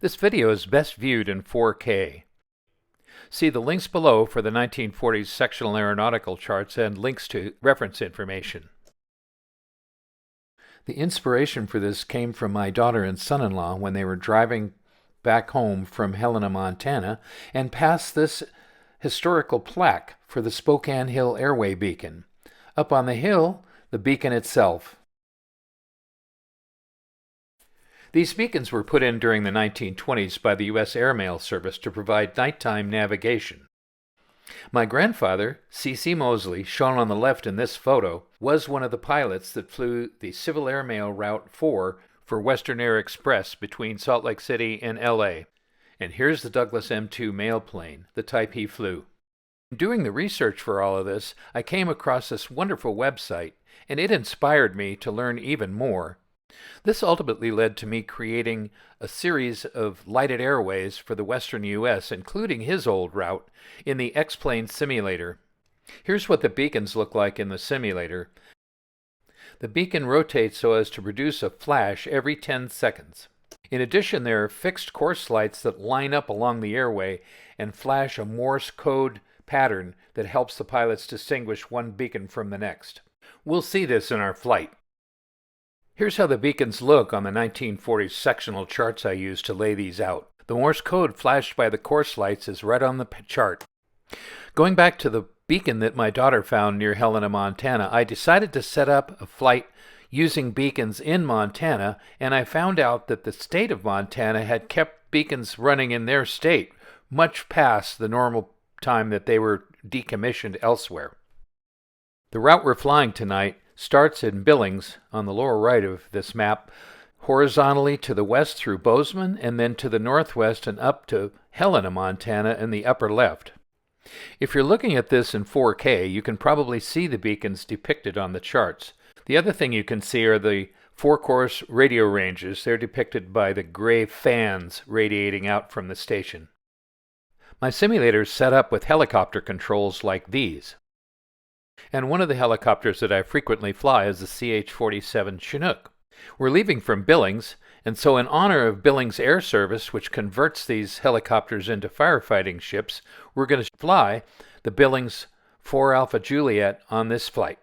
This video is best viewed in 4K. See the links below for the 1940s sectional aeronautical charts and links to reference information. The inspiration for this came from my daughter and son-in-law when they were driving back home from Helena, Montana, and passed this historical plaque for the Spokane Hill Airway beacon. Up on the hill, the beacon itself. These beacons were put in during the 1920s by the U.S. Airmail Service to provide nighttime navigation. My grandfather, C.C. Mosley, shown on the left in this photo, was one of the pilots that flew the Civil Airmail Route 4 for Western Air Express between Salt Lake City and L.A. And here's the Douglas M2 mail plane, the type he flew. Doing the research for all of this, I came across this wonderful website, and it inspired me to learn even more. This ultimately led to me creating a series of lighted airways for the western U.S., including his old route, in the X-Plane simulator. Here's what the beacons look like in the simulator. The beacon rotates so as to produce a flash every 10 seconds. In addition, there are fixed course lights that line up along the airway and flash a Morse code pattern that helps the pilots distinguish one beacon from the next. We'll see this in our flight. Here's how the beacons look on the 1940s sectional charts I used to lay these out. The Morse code flashed by the course lights is right on the chart. Going back to the beacon that my daughter found near Helena, Montana, I decided to set up a flight using beacons in Montana, and I found out that the state of Montana had kept beacons running in their state much past the normal time that they were decommissioned elsewhere. The route we're flying tonight starts in Billings on the lower right of this map, horizontally to the west through Bozeman, and then to the northwest and up to Helena, Montana in the upper left. If you're looking at this in 4K, you can probably see the beacons depicted on the charts. The other thing you can see are the four-course radio ranges. They're depicted by the gray fans radiating out from the station. My simulator is set up with helicopter controls like these. And one of the helicopters that I frequently fly is the CH-47 Chinook. We're leaving from Billings, and so in honor of Billings Air Service, which converts these helicopters into firefighting ships, we're going to fly the Billings 4 Alpha Juliet on this flight.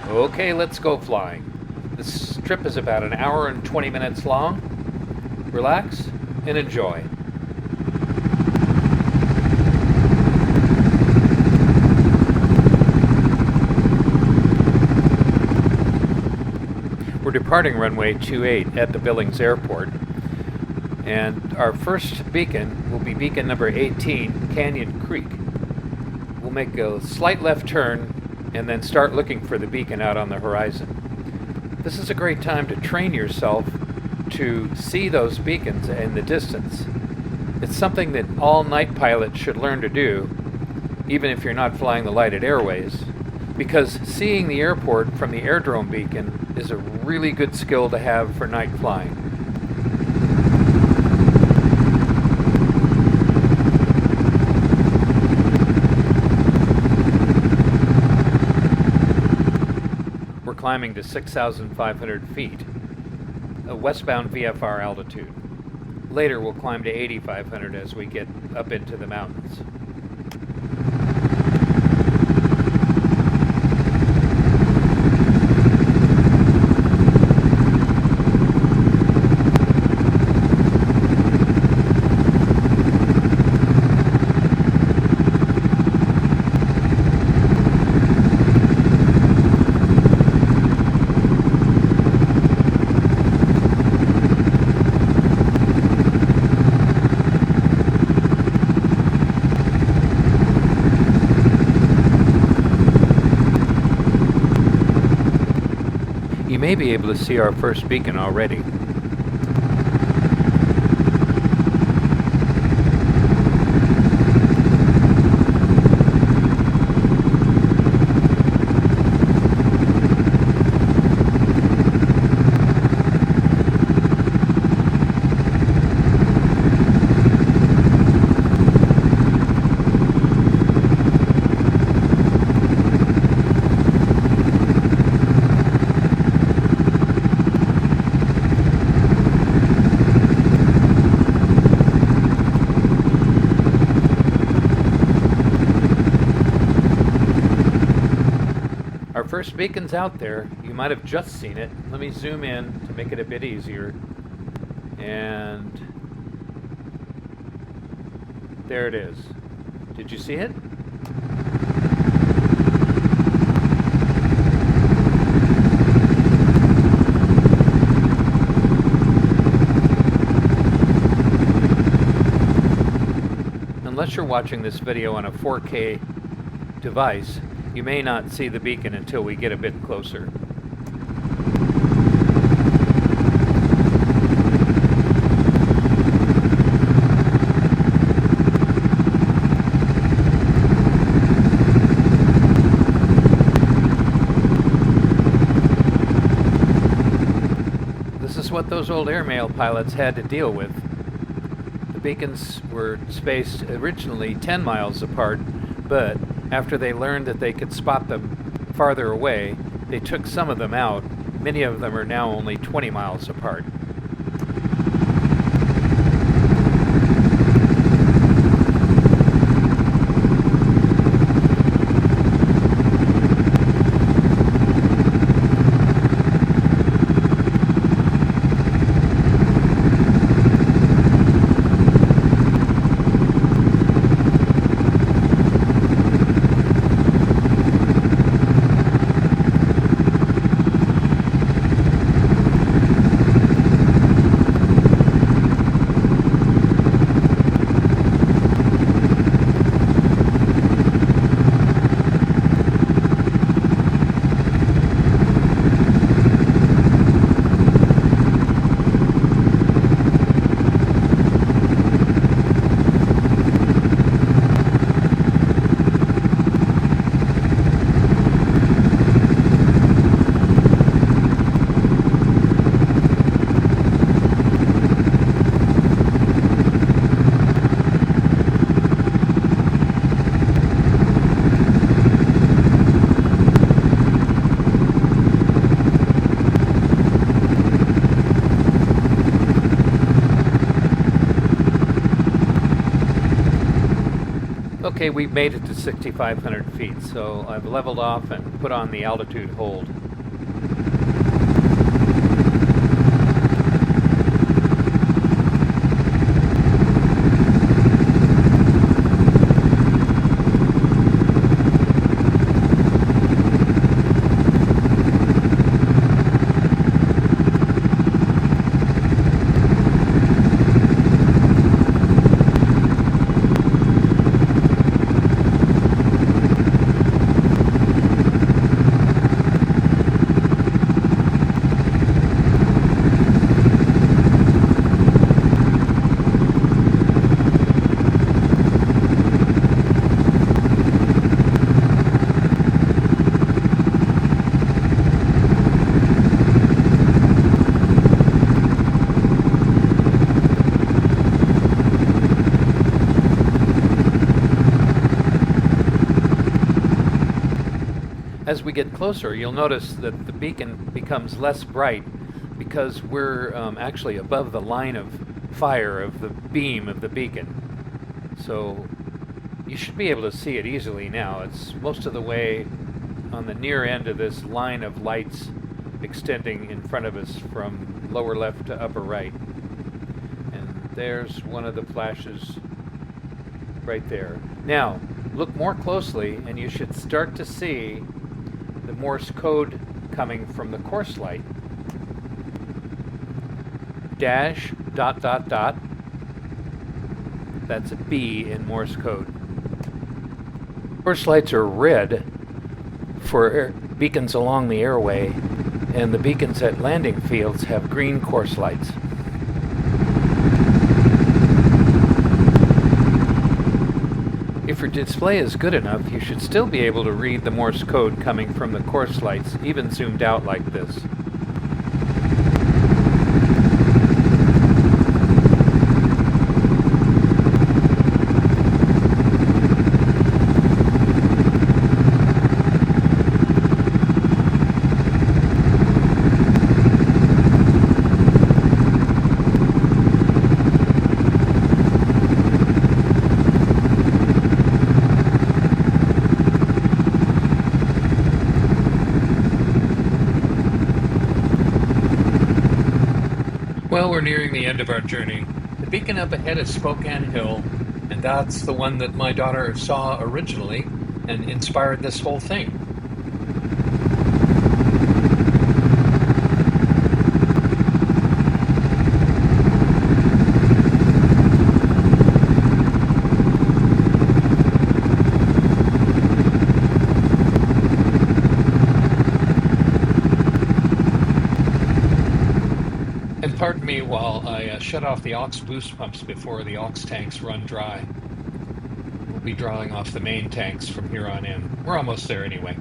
Okay, let's go flying. This trip is about an hour and 20 minutes long. Relax and enjoy. We're departing runway 28 at the Billings Airport, and our first beacon will be beacon number 18, Canyon Creek. We'll make a slight left turn and then start looking for the beacon out on the horizon. This is a great time to train yourself to see those beacons in the distance. It's something that all night pilots should learn to do, even if you're not flying the lighted airways, because seeing the airport from the airdrome beacon is a really good skill to have for night flying. We're climbing to 6,500 feet. A westbound VFR altitude. Later we'll climb to 8,500 as we get up into the mountains. You may be able to see our first beacon already. first beacon's out there. You might have just seen it. Let me zoom in to make it a bit easier. And there it is. Did you see it? Unless you're watching this video on a 4K device, you may not see the beacon until we get a bit closer. This is what those old airmail pilots had to deal with. The beacons were spaced originally 10 miles apart, but after they learned that they could spot them farther away, they took some of them out. Many of them are now only 20 miles apart. Okay, we've made it to 6,500 feet, so I've leveled off and put on the altitude hold. As we get closer, you'll notice that the beacon becomes less bright because we're actually above the line of fire of the beam of the beacon. So you should be able to see it easily now. It's most of the way on the near end of this line of lights extending in front of us from lower left to upper right. And there's one of the flashes right there. Now, look more closely and you should start to see the Morse code coming from the course light. Dash, dot, dot, dot. That's a B in Morse code. Course lights are red for beacons along the airway, and the beacons at landing fields have green course lights. If your display is good enough, you should still be able to read the Morse code coming from the course lights, even zoomed out like this. Well, we're nearing the end of our journey. The beacon up ahead is Spokane Hill, and that's the one that my daughter saw originally and inspired this whole thing. Pardon me while I shut off the aux boost pumps before the aux tanks run dry. We'll be drawing off the main tanks from here on in. We're almost there anyway.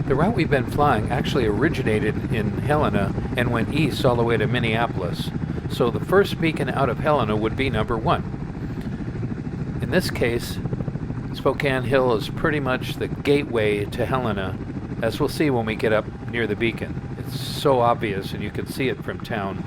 The route we've been flying actually originated in Helena and went east all the way to Minneapolis, so the first beacon out of Helena would be number 1. In this case, Spokane Hill is pretty much the gateway to Helena, as we'll see when we get up near the beacon. It's so obvious and you can see it from town.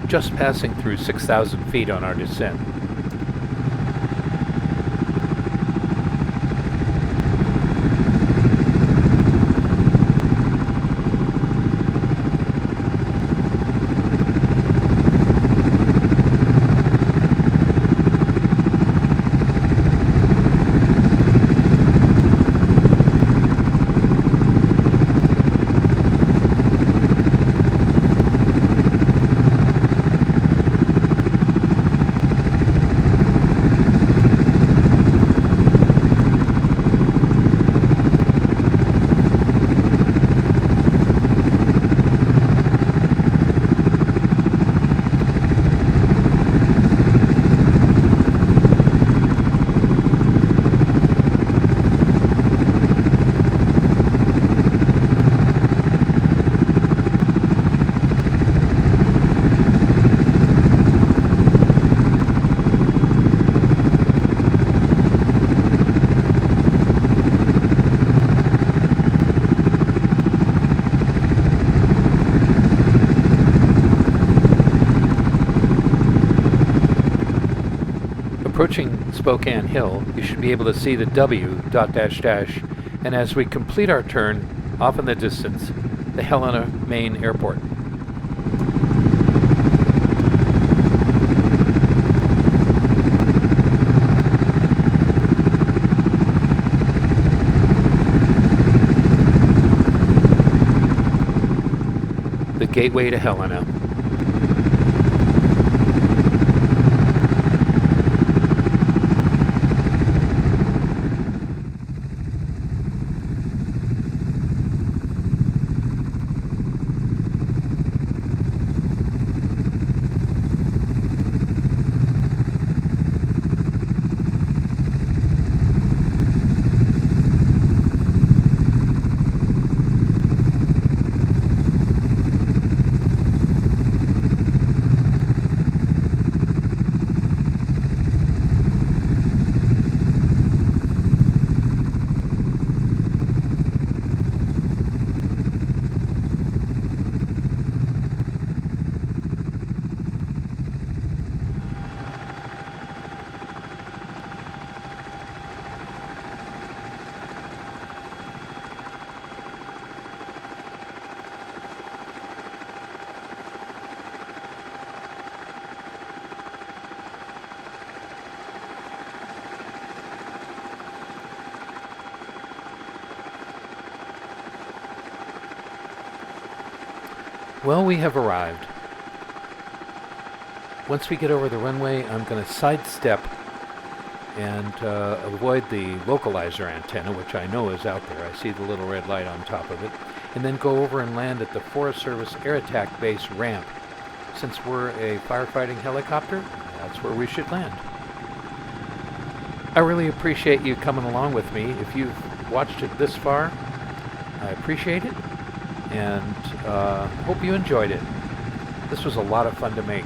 Just passing through 6,000 feet on our descent. Approaching Spokane Hill, you should be able to see the W ... and as we complete our turn, off in the distance, the Helena main airport. The gateway to Helena. Well, we have arrived. Once we get over the runway, I'm going to sidestep and avoid the localizer antenna, which I know is out there. I see the little red light on top of it. And then go over and land at the Forest Service Air Attack Base ramp. Since we're a firefighting helicopter, that's where we should land. I really appreciate you coming along with me. If you've watched it this far, I appreciate it, and hope you enjoyed it. This was a lot of fun to make.